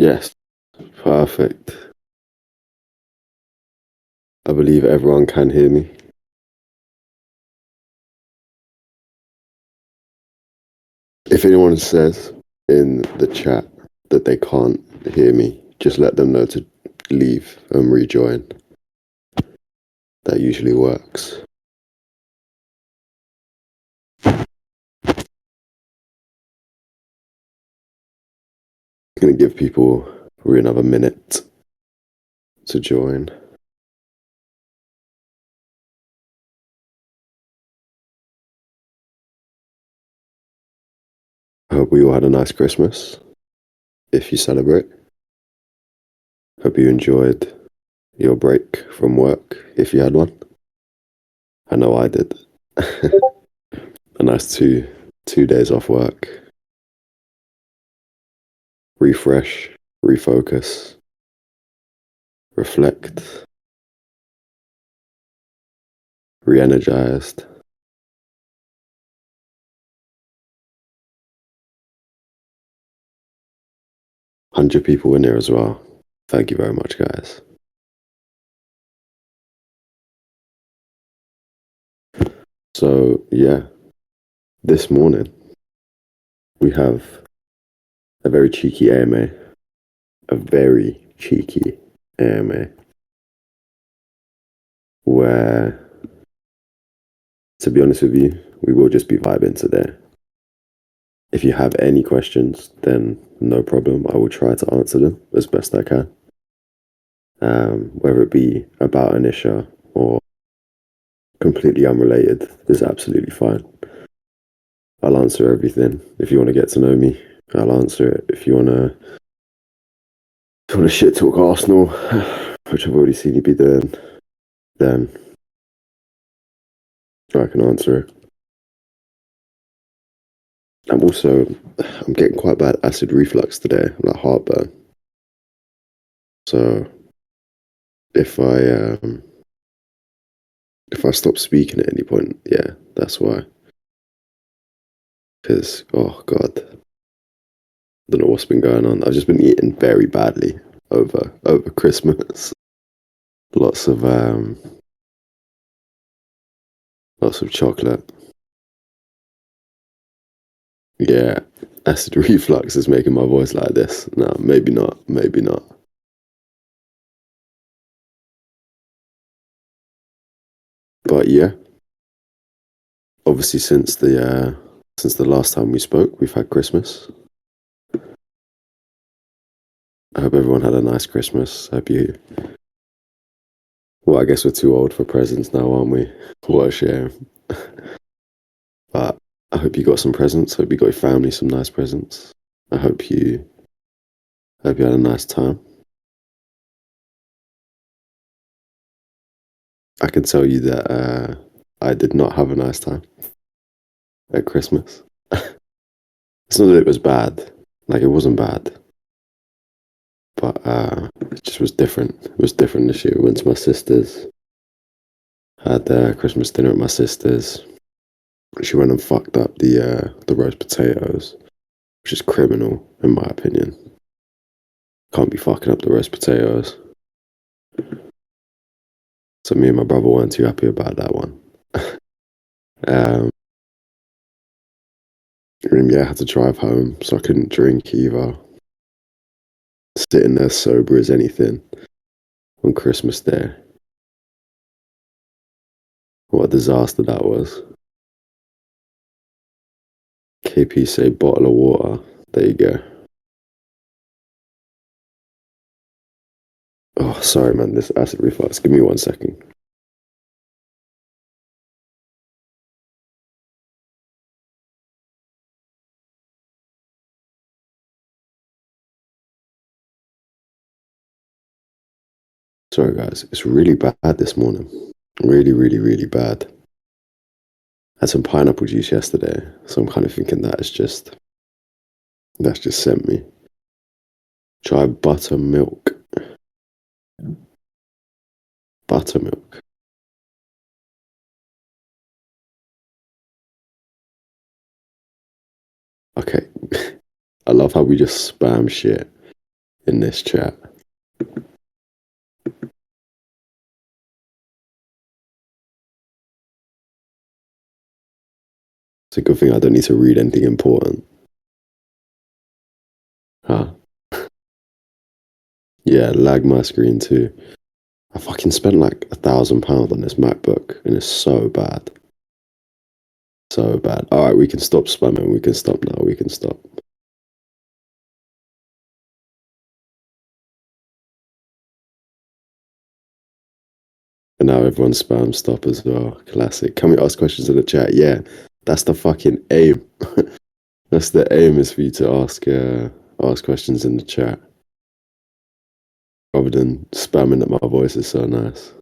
Yes, perfect. I believe everyone can hear me. If anyone says in the chat that they can't hear me, just let them know to leave and rejoin. That usually works. I'm going to give people probably another minute to join. I hope we all had a nice Christmas, if you celebrate. Hope you enjoyed your break from work, if you had one. I know I did. A nice two days off work. Refresh, refocus, reflect, re-energized. 100 people in there as well. Thank you very much, guys. So, yeah, this morning we have a very cheeky AMA. A very cheeky AMA. Where, to be honest with you, we will just be vibing today. If you have any questions, then no problem. I will try to answer them as best I can. Whether it be about Initia or completely unrelated is absolutely fine. I'll answer everything. If you want to get to know me, I'll answer it. If you want to shit talk Arsenal, which I've already seen you be doing, then I can answer it. I'm getting quite bad acid reflux today, like heartburn. So if I stop speaking at any point, yeah, that's why. Because oh god, don't know what's been going on. I've just been eating very badly over Christmas. Lots of chocolate. Yeah, acid reflux is making my voice like this. No, maybe not. Maybe not. But yeah, obviously since the last time we spoke, we've had Christmas. I hope everyone had a nice Christmas. Hope you. Well, I guess we're too old for presents now, aren't we? What a shame. But I hope you got some presents. Hope you got your family some nice presents. I hope you had a nice time. I can tell you that I did not have a nice time at Christmas. It's not that it was bad. Like, it wasn't bad. But it just was different. It was different this year. We went to my sister's. Had Christmas dinner at my sister's. She went and fucked up the roast potatoes, which is criminal, in my opinion. Can't be fucking up the roast potatoes. So me and my brother weren't too happy about that one. um, and yeah, I had to drive home, so I couldn't drink either. Sitting there sober as anything on Christmas Day. What a disaster that was. KP say bottle of water. There you go. Oh, sorry, man. This acid reflux. Give me 1 second. Sorry, guys. It's really bad this morning. Really, really, really bad. Had some pineapple juice yesterday, so I'm kind of thinking that's just sent me. Try buttermilk. Buttermilk. Okay. I love how we just spam shit in this chat. It's a good thing I don't need to read anything important. Huh? Yeah, lag my screen too. I fucking spent like £1,000 on this MacBook and it's so bad. So bad. Alright, we can stop spamming. We can stop now. We can stop. And now everyone's spam stop as well. Classic. Can we ask questions in the chat? Yeah, that's the fucking aim. That's the aim, is for you to ask questions in the chat rather than spamming that my voice is so nice.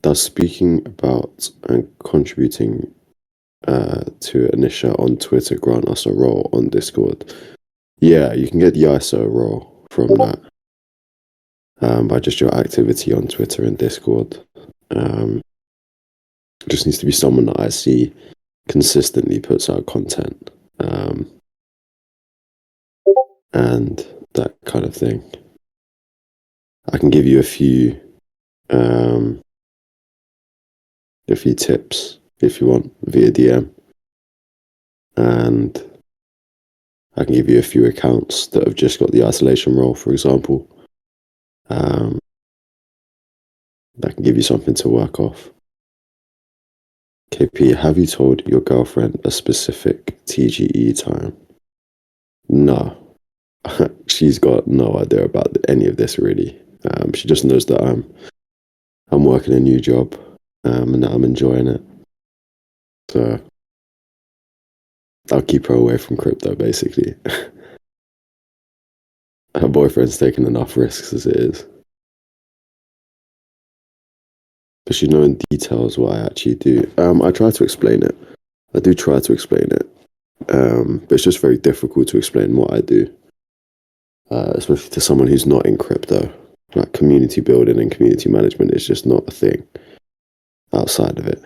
Does speaking about and contributing to Initia on Twitter grant us a role on Discord? Yeah, you can get the ISO role from that by just your activity on Twitter and Discord. It just needs to be someone that I see consistently puts out content and that kind of thing. I can give you a few tips if you want via DM, and I can give you a few accounts that have just got the isolation role, for example. That can give you something to work off. KP, have you told your girlfriend a specific TGE time? No. She's got no idea about any of this, really. She just knows that I'm working a new job and that I'm enjoying it. So I'll keep her away from crypto, basically. Her boyfriend's taken enough risks as it is. Does she know in details what I actually do? I try to explain it. I do try to explain it. But it's just very difficult to explain what I do, especially to someone who's not in crypto. Like, community building and community management is just not a thing outside of it.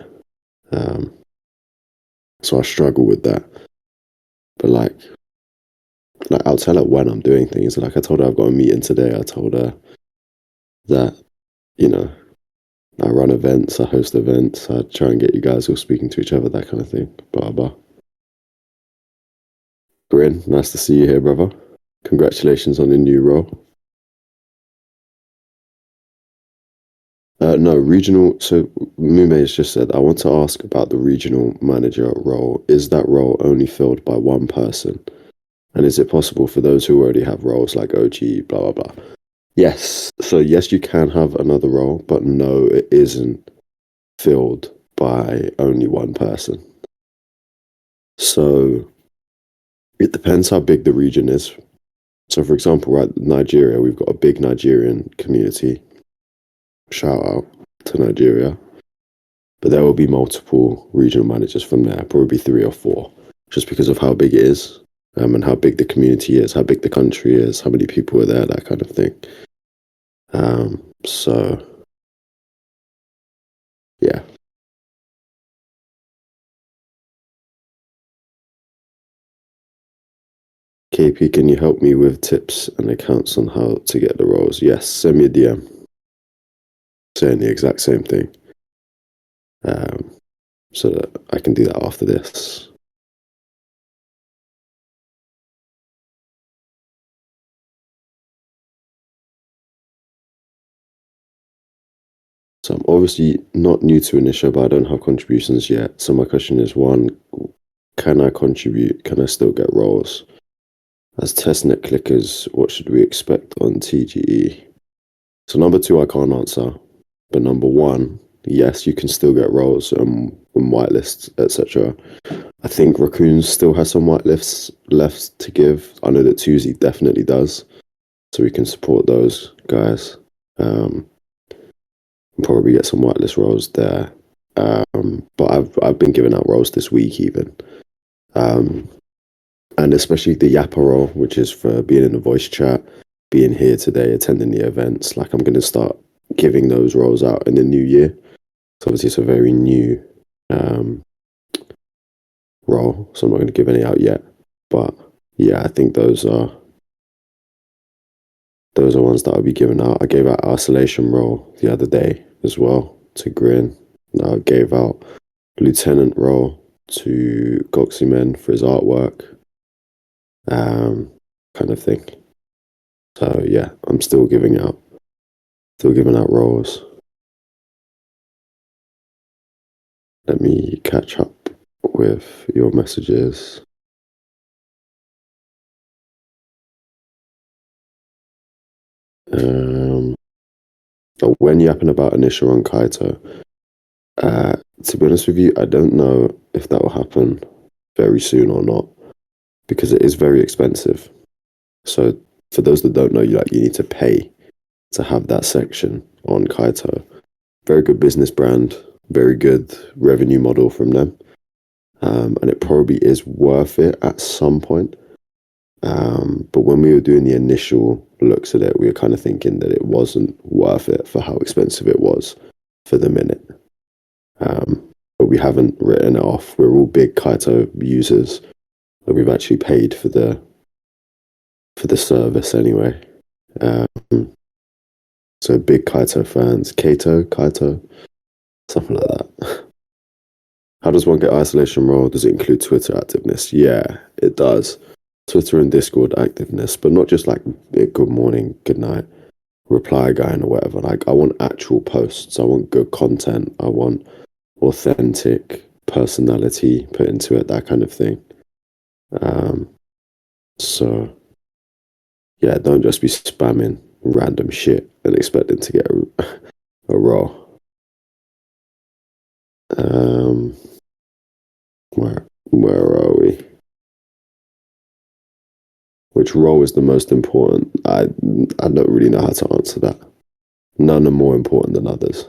So I struggle with that. But like I'll tell her when I'm doing things. Like, I told her I've got a meeting today. I told her that, you know, I run events, I host events, I try and get you guys all speaking to each other, that kind of thing. Blah, blah. Grin, nice to see you here, brother. Congratulations on the new role. No, regional. So Mume has just said, I want to ask about the regional manager role. Is that role only filled by one person? And is it possible for those who already have roles like OG, blah, blah, blah? Yes. So yes, you can have another role, but no, it isn't filled by only one person. So it depends how big the region is. So for example, right, Nigeria, we've got a big Nigerian community. Shout out to Nigeria. But there will be multiple regional managers from there, probably 3 or 4, just because of how big it is, and how big the community is, how big the country is, how many people are there, that kind of thing. So yeah. KP, can you help me with tips and accounts on how to get the roles? Yes, send me a DM saying the exact same thing, so that I can do that after this. So I'm obviously not new to Initia, but I don't have contributions yet. So my question is, one, can I contribute? Can I still get roles? As testnet clickers, what should we expect on TGE? So number 2, I can't answer. But number 1, yes, you can still get roles on whitelists, etc. I think Raccoons still has some whitelists left to give. I know that Tuesday definitely does. So we can support those guys. Probably get some whitelist roles there. But I've been giving out roles this week even. And especially the Yappa role, which is for being in the voice chat, being here today, attending the events. Like, I'm going to start giving those roles out in the new year. So obviously it's a very new role, so I'm not going to give any out yet. But yeah, I think those are Those are ones that I'll be giving out. I gave out isolation role the other day as well to Grin. I gave out lieutenant role to Goximen for his artwork, kind of thing. So yeah, I'm still giving out roles. Let me catch up with your messages. When yapping about Initia on Kaito, to be honest with you, I don't know if that will happen very soon or not, because it is very expensive. So for those that don't know, you need to pay to have that section on Kaito. Very good business brand, very good revenue model from them. And it probably is worth it at some point. But when we were doing the initial looks at it, we were kind of thinking that it wasn't worth it for how expensive it was for the minute. But we haven't written it off. We're all big Kaito users, but we've actually paid for the service anyway. So big Kaito fans, Kaito, something like that. How does one get isolation role? Does it include Twitter activeness? Yeah, it does. Twitter and Discord activeness, but not just like good morning, good night, reply guy or whatever. Like I want actual posts. I want good content. I want authentic personality put into it, that kind of thing. So yeah, don't just be spamming random shit and expecting to get a role. Where are we? Which role is the most important? I don't really know how to answer that. None are more important than others.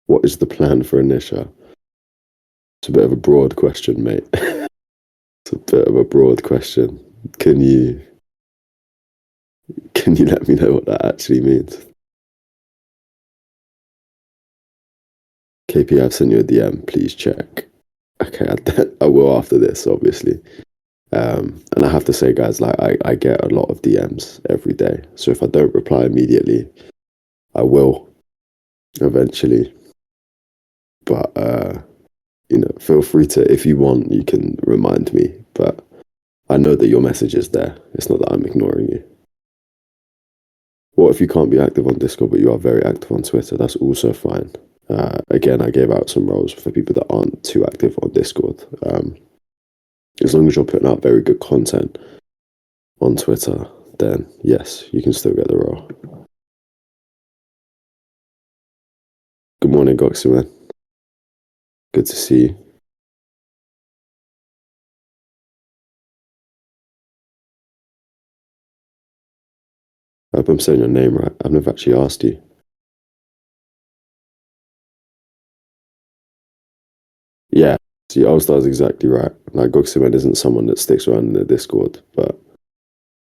What is the plan for Initia? It's a bit of a broad question, mate. It's a bit of a broad question. Can you let me know what that actually means? KP, I've sent you a DM. Please check. Okay, I will after this, obviously. And I have to say, guys, like I get a lot of DMs every day. So if I don't reply immediately, I will eventually. But feel free to, if you want, you can remind me. But I know that your message is there. It's not that I'm ignoring you. What if you can't be active on Discord, but you are very active on Twitter? That's also fine. Again, I gave out some roles for people that aren't too active on Discord. As long as you're putting out very good content on Twitter, then yes, you can still get the role. Good morning, Goxy, man. Good to see you. I hope I'm saying your name right. I've never actually asked you. Yeah, see, All-Star is exactly right. Like, Goximan isn't someone that sticks around in the Discord, but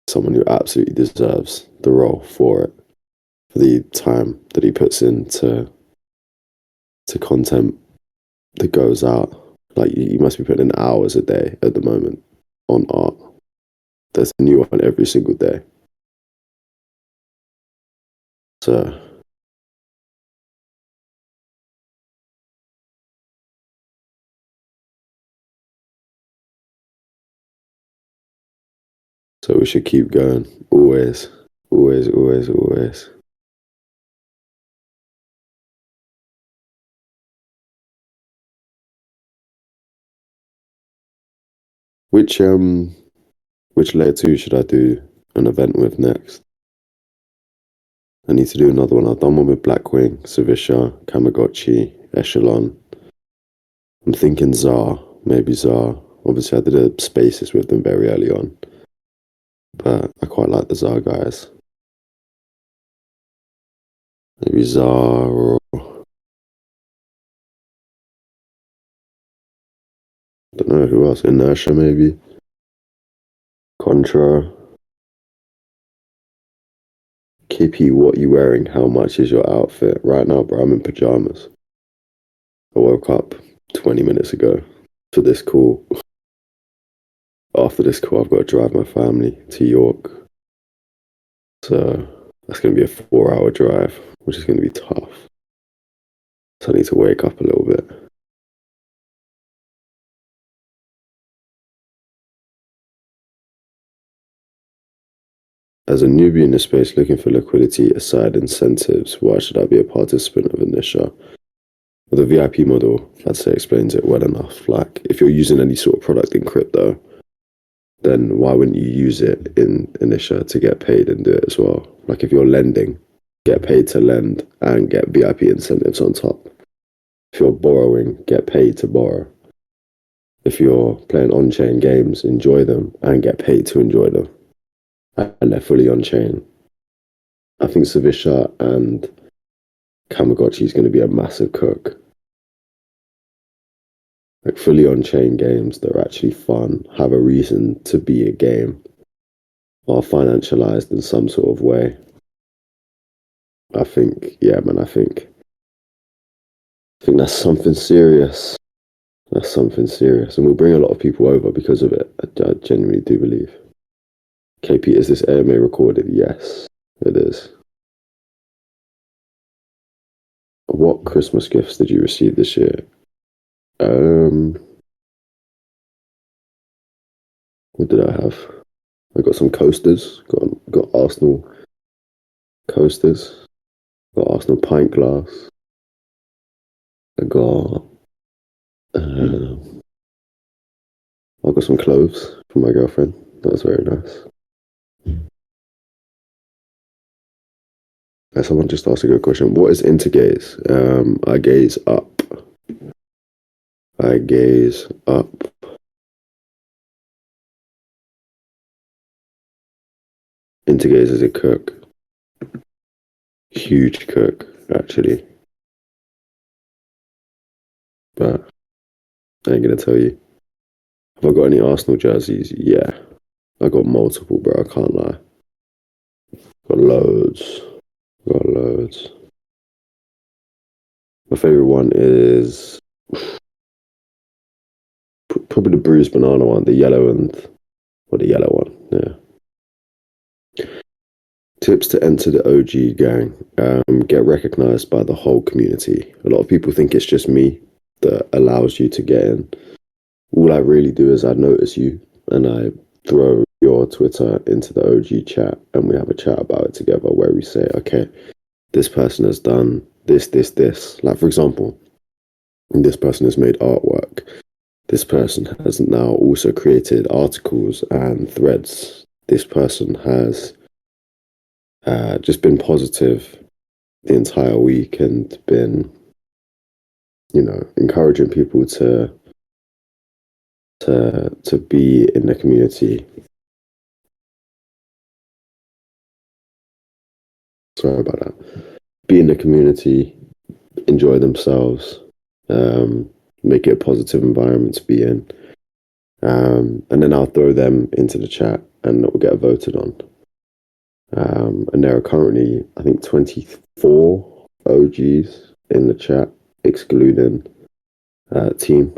someone who absolutely deserves the role for it, for the time that he puts into content that goes out. Like, you must be putting in hours a day at the moment on art. There's a new one every single day. So we should keep going. Always, always, always, always. Which layer 2 should I do an event with next? I need to do another one. I've done one with Blackwing, Savisha, Kamagotchi, Echelon. I'm thinking Czar, maybe Czar. Obviously, I did a Spaces with them very early on, but I quite like the Czar guys. Maybe Czar or I don't know who else. Inertia, maybe. Contra. KP, what are you wearing? How much is your outfit? Right now, bro, I'm in pajamas. I woke up 20 minutes ago for this call. after this call, I've got to drive my family to York. So that's going to be a 4 hour drive, which is going to be tough. So I need to wake up a little bit. As a newbie in the space looking for liquidity aside incentives, why should I be a participant of Initia? Well, the VIP model, I'd say, explains it well enough. Like, if you're using any sort of product in crypto, then why wouldn't you use it in Initia to get paid and do it as well? Like, if you're lending, get paid to lend and get VIP incentives on top. If you're borrowing, get paid to borrow. If you're playing on-chain games, enjoy them and get paid to enjoy them. And they're fully on-chain. I think Savisha and Tamagotchi is going to be a massive cook. Like fully on-chain games that are actually fun, have a reason to be a game, are financialized in some sort of way. I think, yeah, man, I think that's something serious. That's something serious. And we'll bring a lot of people over because of it. I genuinely do believe. KP, is this AMA recorded? Yes, it is. What Christmas gifts did you receive this year? What did I have? I got some coasters. Got Arsenal coasters. Got Arsenal pint glass. I got uh, I got some clothes from my girlfriend. That was very nice. Someone just asked a good question. What is intergaze? I gaze up. I gaze up. Intergaze is a cook. Huge cook, actually. But I ain't gonna tell you. Have I got any Arsenal jerseys? Yeah. I got multiple, bro. I can't lie. Got loads. Got loads. My favorite one is probably the bruised banana one, the yellow or the yellow one. Yeah. Tips to enter the OG gang. Get recognized by the whole community. A lot of people think it's just me that allows you to get in. All I really do is I notice you and I throw your Twitter into the OG chat and we have a chat about it together where we say, okay, this person has done this, this, this. Like, for example, this person has made artwork. This person has now also created articles and threads. This person has just been positive the entire week and been, encouraging people to be in the community. Sorry about that. Be in the community, enjoy themselves, make it a positive environment to be in. And then I'll throw them into the chat and it will get voted on. And there are currently, I think, 24 OGs in the chat, excluding team.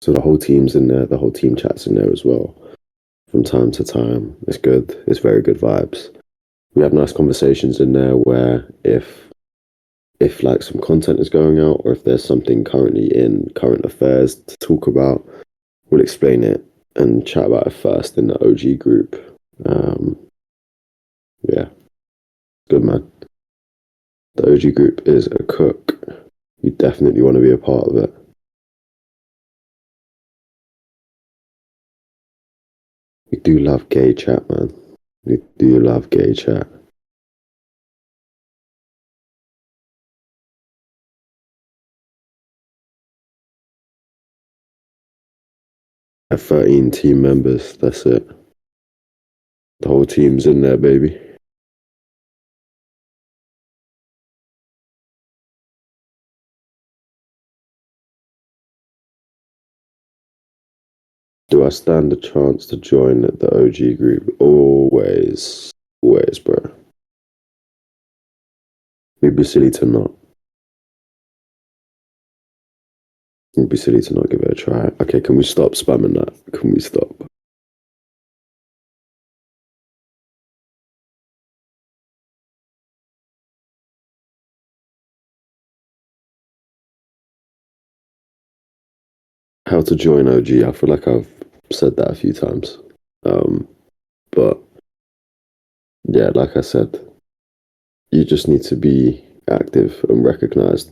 So the whole team's in there, the whole team chat's in there as well. From time to time, it's good. It's very good vibes. We have nice conversations in there where if like some content is going out or if there's something currently in current affairs to talk about, we'll explain it and chat about it first in the OG group. Yeah, good man. The OG group is a cook. You definitely want to be a part of it. We do love gay chat, man. We do love gay chat. I have 13 team members, that's it. The whole team's in there, baby. Do I stand a chance to join the OG group? Always, always, bro. We'd be silly to not. It'd be silly to not give it a try. Okay, can we stop spamming that? Can we stop? How to join OG? I feel like I've said that a few times. Um, but yeah, like I said, you just need to be active and recognized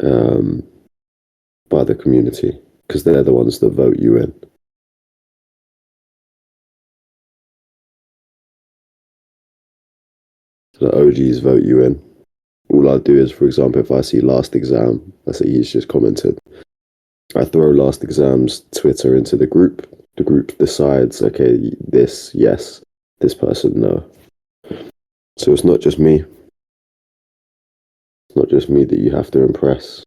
um, by the community because they're the ones that vote you in. So the OGs vote you in. All I do is, for example, if I see last exam, I say he's just commented. I throw last exam's Twitter into the group. The group decides, okay, this yes, this person no. So it's not just me. It's not just me that you have to impress.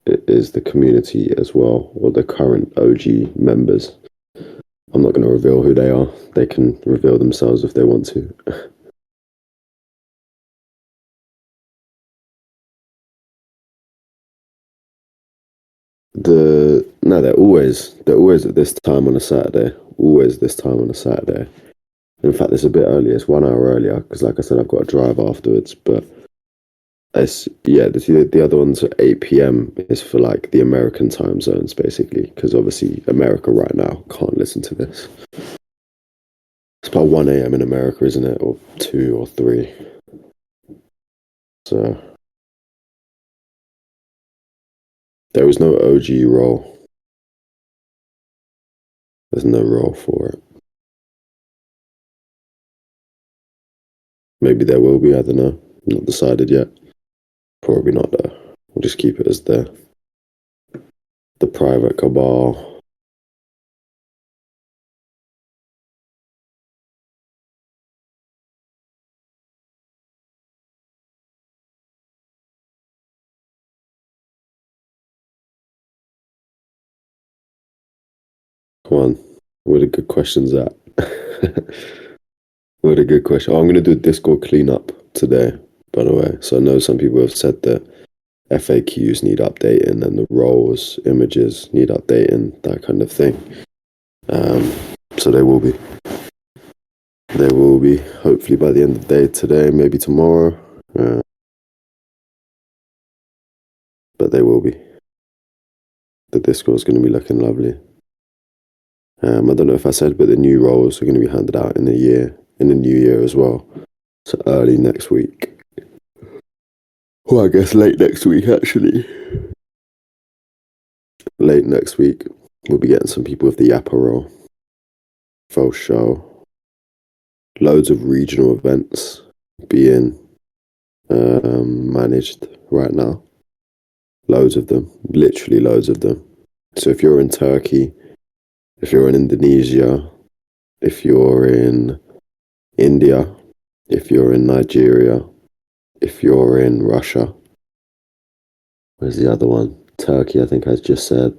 It is the community as well, or the current OG members. I'm not going to reveal who they are. They can reveal themselves if they want to. They're always at this time on a Saturday. Always this time on a Saturday. In fact, it's a bit earlier. It's 1 hour earlier because, like I said, I've got to drive afterwards. But it's yeah. The other one's at 8 p.m. is for like the American time zones, basically, because obviously America right now can't listen to this. It's about 1 a.m. in America, isn't it, or 2 or 3? So there was no OG role. There's no role for it. Maybe there will be. I don't know. Not decided yet. Probably not though. We'll just keep it as the private cabal. Come on. Where the good questions at? Where the good question? Oh, I'm gonna do a Discord cleanup today, by the way. So I know some people have said that FAQs need updating and the roles, images need updating, that kind of thing. Um, so they will be. They will be. Hopefully by the end of the day today, maybe tomorrow. Uh, but they will be. The Discord's going to be looking lovely. I don't know if I said, but the new roles are going to be handed out in the new year as well. So early next week. Well, I guess late next week, actually. Late next week, we'll be getting some people with the Yappa role. Full show. Loads of regional events being managed right now. Loads of them. Literally loads of them. So if you're in Turkey, if you're in Indonesia, if you're in India, if you're in Nigeria, if you're in Russia, where's the other one? Turkey, I think I just said.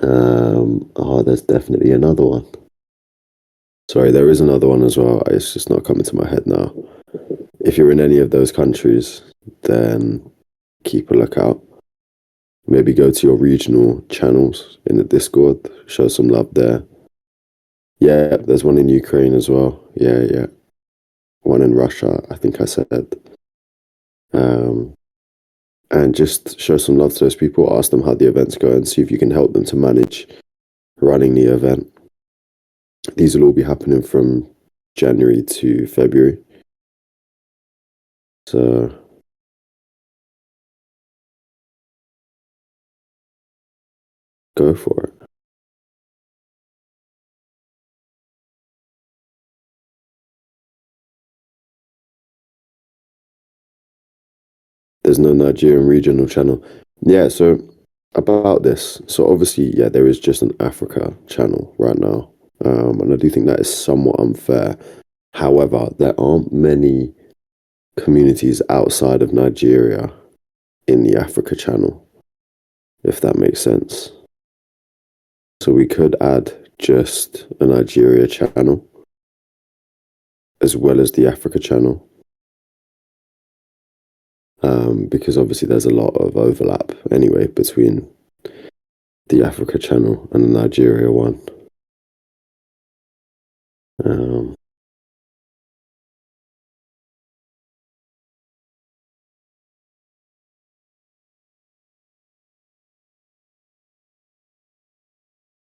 Oh, there's definitely another one. Sorry, there is another one as well. It's just not coming to my head now. If you're in any of those countries, then keep a lookout. Maybe go to your regional channels in the Discord, show some love there. Yeah, there's one in Ukraine as well. Yeah, yeah. One in Russia, I think I said. Um, and just show some love to those people, ask them how the event's going, see if you can help them to manage running the event. These will all be happening from January to February. So go for it. There's no Nigerian regional channel. Yeah, so about this. So obviously, yeah, there is just an Africa channel right now. And I do think that is somewhat unfair. However, there aren't many communities outside of Nigeria in the Africa channel, if that makes sense. So we could add just a Nigeria channel as well as the Africa channel. because obviously there's a lot of overlap anyway between the Africa channel and the Nigeria one. Um,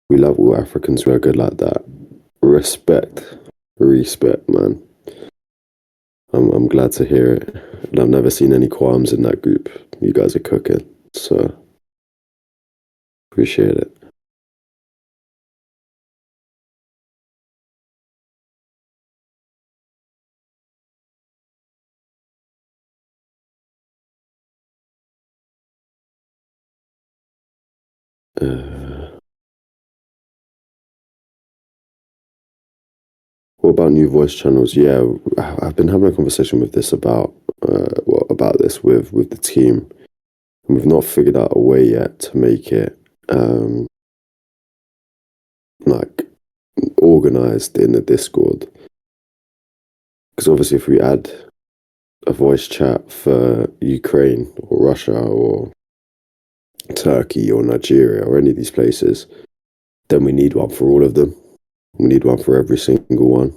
we love all Africans who are good like that. Respect, respect, man. I'm glad to hear it. And I've never seen any qualms in that group. You guys are cooking, so appreciate it. Uh, what about new voice channels? Yeah, I've been having a conversation with this about this with the team, and we've not figured out a way yet to make it like organized in the Discord. Because obviously, if we add a voice chat for Ukraine or Russia or Turkey or Nigeria or any of these places, then we need one for all of them. We need one for every single one.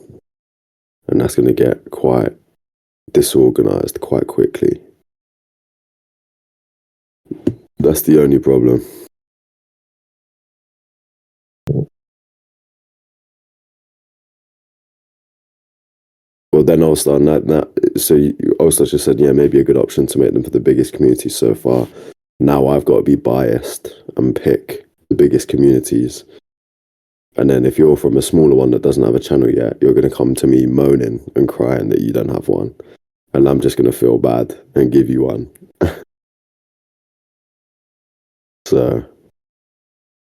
And that's going to get quite disorganized quite quickly. That's the only problem. Well, then also on that, so you also just said, yeah, maybe a good option to make them for the biggest communities so far. Now I've got to be biased and pick the biggest communities. And then if you're from a smaller one that doesn't have a channel yet, you're going to come to me moaning and crying that you don't have one. And I'm just going to feel bad and give you one. So,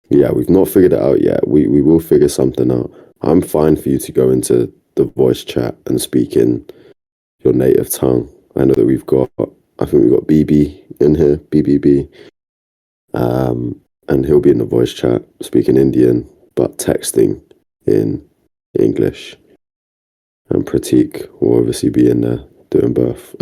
yeah, we've not figured it out yet. We will figure something out. I'm fine for you to go into the voice chat and speak in your native tongue. I know that I think we've got BB in here, BBB. And he'll be in the voice chat speaking Indian, but texting in English. And Pratik will obviously be in there doing both.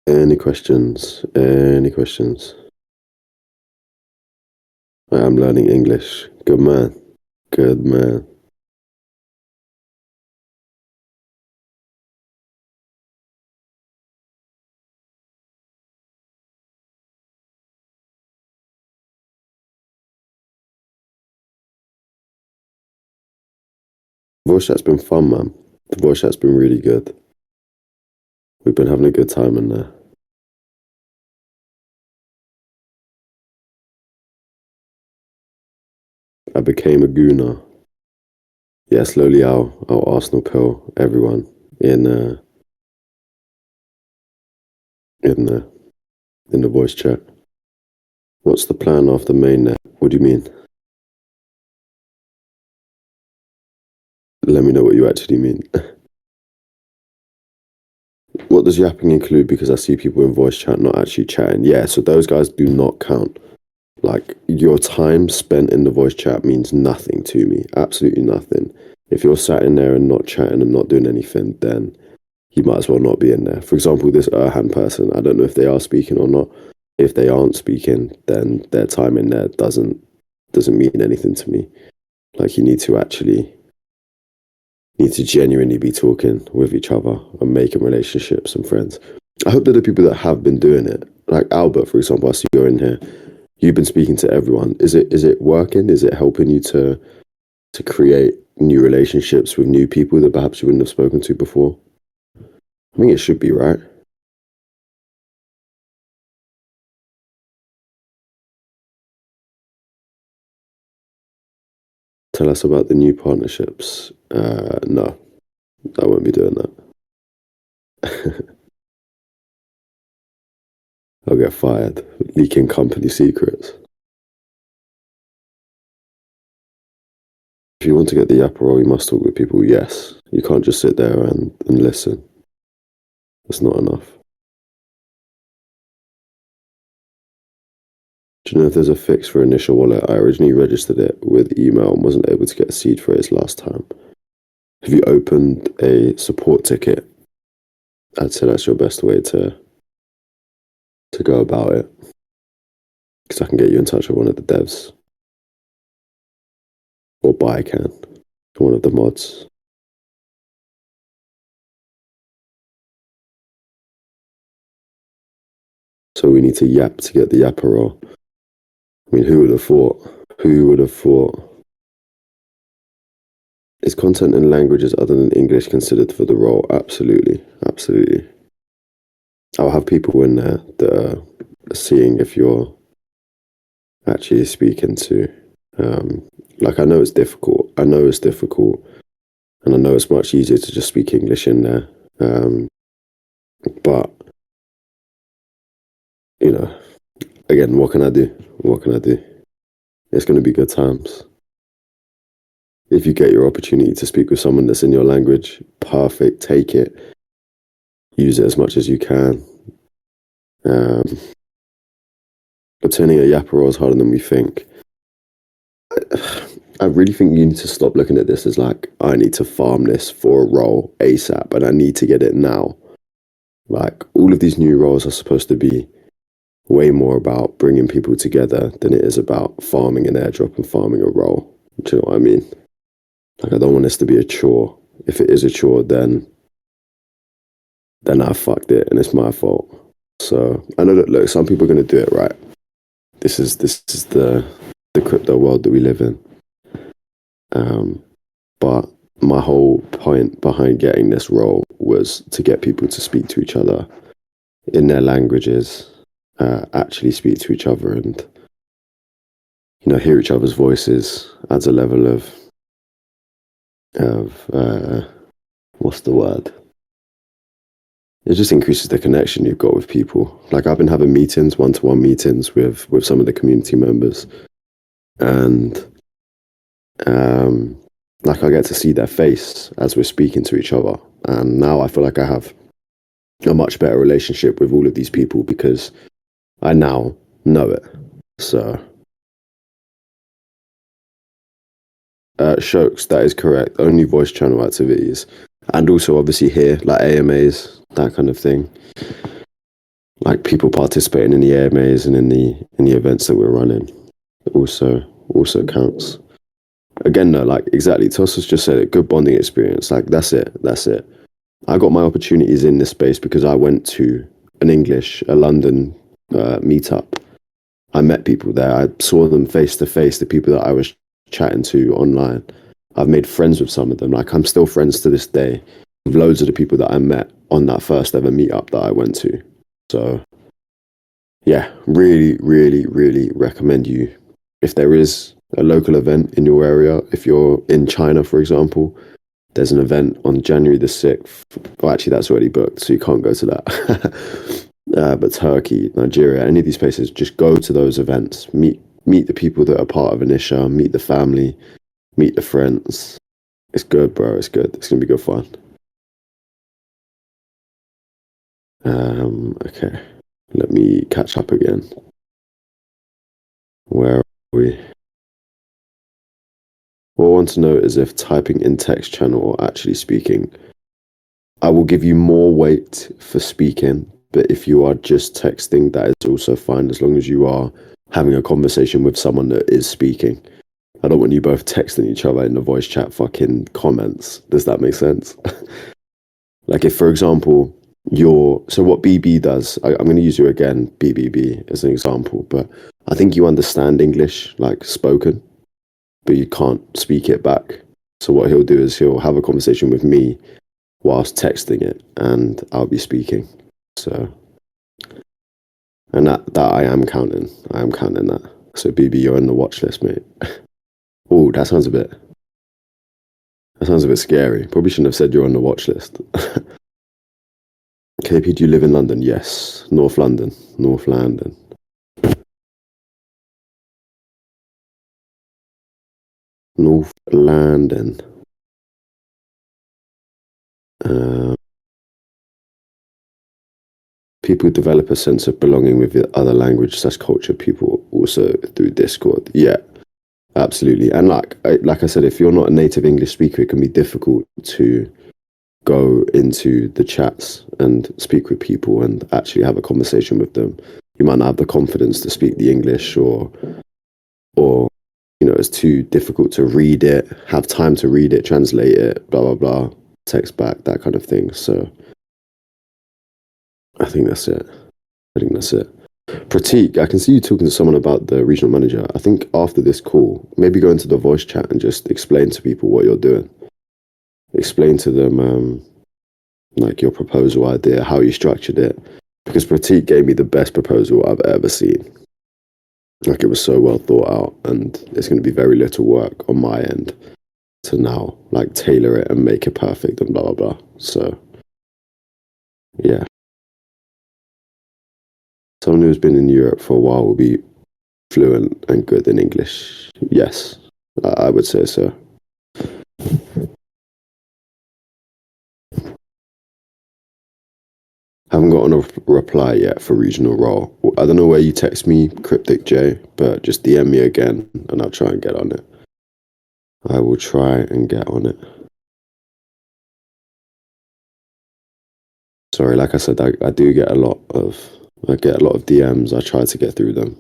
Any questions? Any questions? I am learning English. Good man. Good man. Voice chat's been fun, man. The voice chat's been really good. We've been having a good time in there. I became a gooner. Yeah, slowly I'll Arsenal pill everyone in the in the voice chat. What's the plan after mainnet? What do you mean? Let me know what you actually mean. What does yapping include? Because I see people in voice chat not actually chatting. Yeah, so those guys do not count. Like, your time spent in the voice chat means nothing to me. Absolutely nothing. If you're sat in there and not chatting and not doing anything, then you might as well not be in there. For example, this Erhan person, I don't know if they are speaking or not. If they aren't speaking, then their time in there doesn't mean anything to me. Like, you need to genuinely be talking with each other and making relationships and friends. I hope that the people that have been doing it, like Albert, for example, I see you're in here. You've been speaking to everyone. Is it working? Is it helping you to create new relationships with new people that perhaps you wouldn't have spoken to before? I think it should be, right? Tell us about the new partnerships. No, I won't be doing that. I'll get fired. Leaking company secrets. If you want to get the Aperol, you must talk with people, yes. You can't just sit there and listen. That's not enough. Do you know if there's a fix for Initial Wallet? I originally registered it with email and wasn't able to get a seed phrase last time. Have you opened a support ticket? I'd say that's your best way to go about it. Because I can get you in touch with one of the devs. Or Buy can. One of the mods. So we need to yap to get the yapper roll. I mean, who would have thought? Who would have thought? Is content in languages other than English considered for the role? Absolutely. Absolutely. I'll have people in there that are seeing if you're actually speaking to. Like, I know it's difficult. I know it's difficult. And I know it's much easier to just speak English in there. But, you know, again, what can I do? What can I do? It's going to be good times. If you get your opportunity to speak with someone that's in your language, perfect, take it. Use it as much as you can. Obtaining a yapper role is harder than we think. I really think you need to stop looking at this as like, I need to farm this for a role ASAP and I need to get it now. Like, all of these new roles are supposed to be way more about bringing people together than it is about farming an airdrop and farming a role. Do you know what I mean? Like, I don't want this to be a chore. If it is a chore, then I fucked it and it's my fault. So I know that, look, some people are going to do it right. This is the crypto world that we live in. But my whole point behind getting this role was to get people to speak to each other in their languages, actually speak to each other and, you know, hear each other's voices adds a level of what's the word? It just increases the connection you've got with people. Like, I've been having meetings, one-to-one meetings with some of the community members, and like, I get to see their face as we're speaking to each other. And now I feel like I have a much better relationship with all of these people because I now know it. So, Shokes, that is correct. Only voice channel activities. And also, obviously, here, like AMAs, that kind of thing. Like, people participating in the AMAs and in the events that we're running also counts. Again, though, like, exactly, Tossa's just said it, good bonding experience. Like, that's it. I got my opportunities in this space because I went to a London meetup. I met people there. I saw them face to face, the people that I was chatting to online. I've made friends with some of them. Like, I'm still friends to this day with loads of the people that I met on that first ever meetup that I went to. So, yeah, really, really, really recommend you. If there is a local event in your area, if you're in China, for example, there's an event on January the 6th. Well, actually, that's already booked, so you can't go to that. But Turkey, Nigeria, any of these places, just go to those events. Meet the people that are part of Initia, meet the family, meet the friends. It's good, bro. It's good. It's going to be good fun. Okay. Let me catch up again. Where are we? What I want to know is if typing in text channel or actually speaking. I will give you more weight for speaking, but if you are just texting, that is also fine as long as you are having a conversation with someone that is speaking. I don't want you both texting each other in the voice chat fucking comments. Does that make sense? Like, if, for example, so what BB does, I'm going to use you again, BBB, as an example, but I think you understand English, like, spoken, but you can't speak it back. So what he'll do is he'll have a conversation with me whilst texting it, and I'll be speaking. So, and that I am counting. I am counting that. So BB, you're on the watch list, mate. Oh, that sounds a bit scary. Probably shouldn't have said you're on the watch list. KP, do you live in London? Yes. North London. North London. North London. people develop a sense of belonging with the other language slash culture people also through Discord. Yeah, absolutely. And like I said, if you're not a native English speaker, it can be difficult to go into the chats and speak with people and actually have a conversation with them. You might not have the confidence to speak the English, or it's too difficult to read it, have time to read it, translate it, blah blah blah, text back, that kind of thing. So I think that's it. I think that's it. Pratik, I can see you talking to someone about the regional manager. I think after this call, maybe go into the voice chat and just explain to people what you're doing. Explain to them like your proposal idea, how you structured it. Because Pratik gave me the best proposal I've ever seen. Like, it was so well thought out, and it's going to be very little work on my end to now like tailor it and make it perfect and blah blah blah. So yeah, someone who's been in Europe for a while will be fluent and good in English. Yes, I would say so. Haven't gotten a reply yet for regional role. I don't know where you text me, Cryptic J, but just DM me again and I'll try and get on it. I will try and get on it. Sorry, like I said, I do get a lot of DMs. I try to get through them.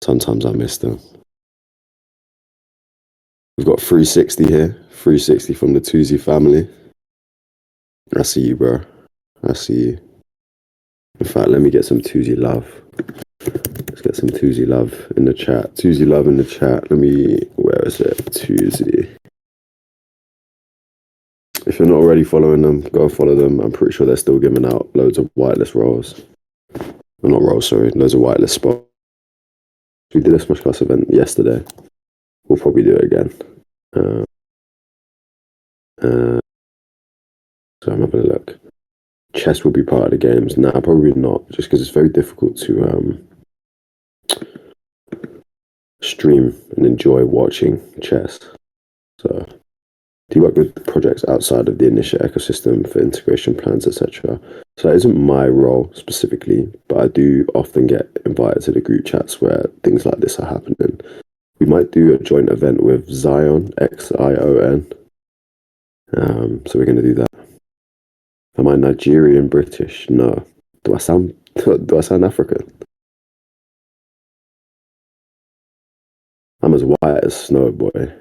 Sometimes I miss them. We've got 360 here. 360 from the Tuzi family. I see you, bro. I see you. In fact, let me get some Tuzi love. Let's get some Tuzi love in the chat. Tuzi love in the chat. Where is it? Tuzi. If you're not already following them, go follow them. I'm pretty sure they're still giving out loads of whitelist roles. Well, not roles, sorry. Loads of whitelist spots. We did a Smash Class event yesterday. We'll probably do it again. So I'm having a look. Chess will be part of the games. Nah, probably not. Just because it's very difficult to stream and enjoy watching chess. So, do you work with projects outside of the Initia ecosystem for integration plans, etc.? So that isn't my role specifically, but I do often get invited to the group chats where things like this are happening. We might do a joint event with Zion, Xion. So we're going to do that. Am I Nigerian British? No. Do I sound African? I'm as white as snow, boy.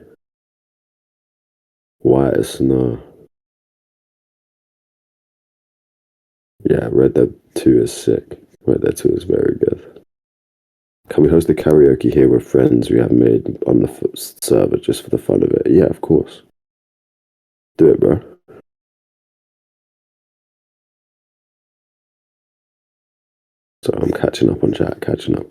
White as snow. Yeah, Red Dead 2 is sick. Red Dead 2 is very good. Can we host a karaoke here with friends we have made on the server just for the fun of it? Yeah, of course. Do it, bro. So I'm catching up on chat, catching up.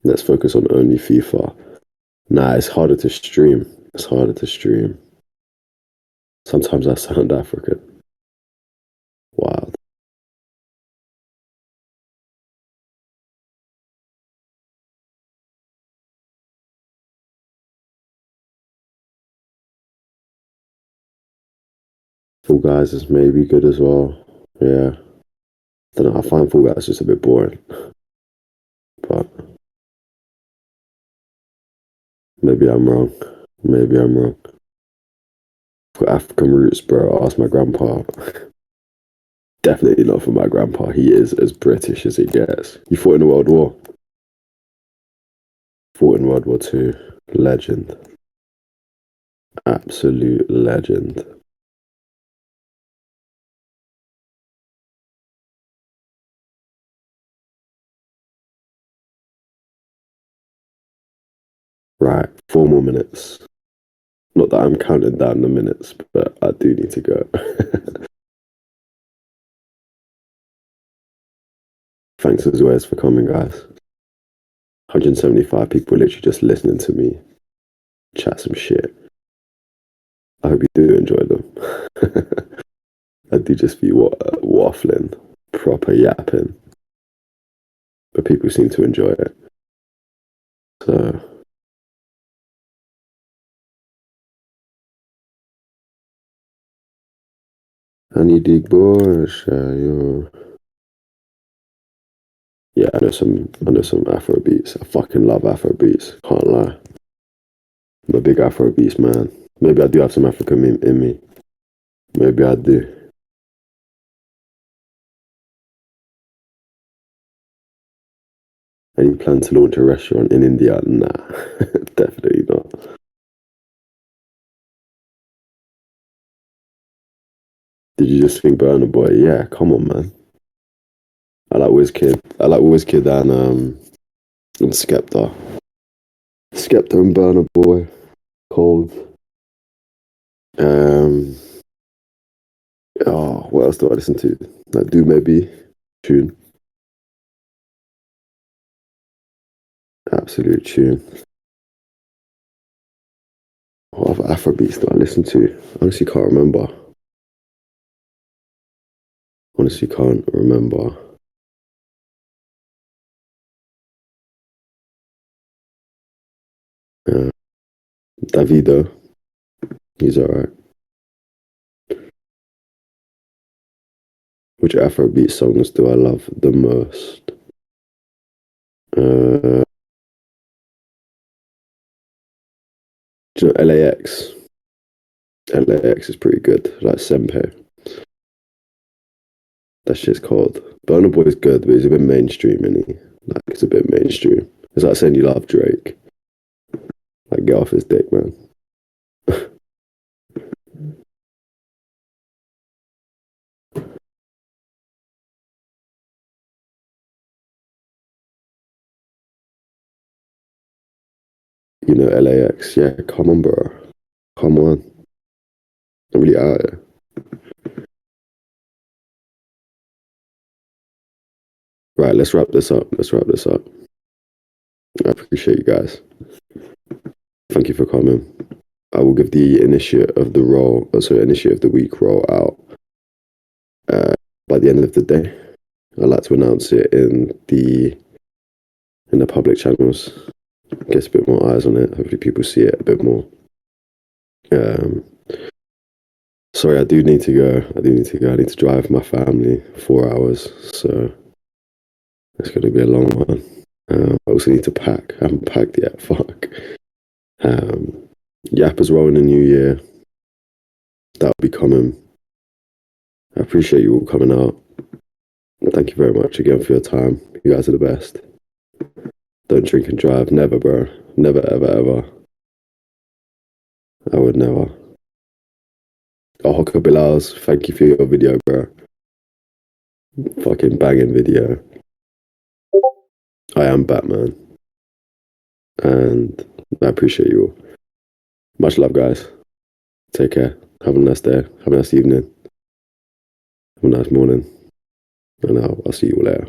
Let's focus on only FIFA. Nah, it's harder to stream. Sometimes I sound African. Wild. Fall Guys is maybe good as well. Yeah. Don't know, I find Fall Guys just a bit boring. But maybe I'm wrong. For African roots, bro, ask my grandpa. Definitely not for my grandpa. He is as British as it gets. He fought in the World War. Fought in World War Two. Legend. Absolute legend. Right, 4 more minutes. Not that I'm counting down the minutes, but I do need to go. Thanks as always for coming, guys. 175 people literally just listening to me chat some shit. I hope you do enjoy them. I do just be waffling, proper yapping, but people seem to enjoy it. So Honey Dig Boys, yo. Yeah, I know some Afro beats. I fucking love Afro beats. Can't lie. I'm a big Afro beats man. Maybe I do have some African in me. Maybe I do. Any plan to launch a restaurant in India? Nah, definitely not. Did you just think Burna Boy? Yeah, come on, man. I like Wizkid. I like Wizkid and Skepta. Skepta and Burna Boy. Cold. Um. Oh, what else do I listen to? Like Do Maybe tune. Absolute tune. What other Afrobeats do I listen to? Honestly, can't remember. Honestly, can't remember. Uh, Davido, he's alright. Which Afrobeat songs do I love the most? Uh, do you know LAX? LAX is pretty good. Like Sempe. That shit's cold. Burna Boy's good, but he's a bit mainstream, isn't he? Like, it's a bit mainstream. It's like saying you love Drake. Like, get off his dick, man. You know, LAX. Yeah, come on, bro. Come on. I'm really out here. Right, let's wrap this up. Let's wrap this up. I appreciate you guys. Thank you for coming. I will give the initiate of the role, initiate of the week roll out uh, by the end of the day. I'd like to announce it in the public channels. Gets a bit more eyes on it. Hopefully, people see it a bit more. Um, sorry, I do need to go. I need to drive my family 4 hours, so it's going to be a long one. I also need to pack. I haven't packed yet. Fuck. Yap as well in the new year. That'll be coming. I appreciate you all coming out. Thank you very much again for your time. You guys are the best. Don't drink and drive. Never, bro. Never, ever, ever. I would never. Oh, Hoko Bilals, thank you for your video, bro. Fucking banging video. I am Batman. And I appreciate you all. Much love, guys. Take care. Have a nice day. Have a nice evening. Have a nice morning. And I'll see you all later.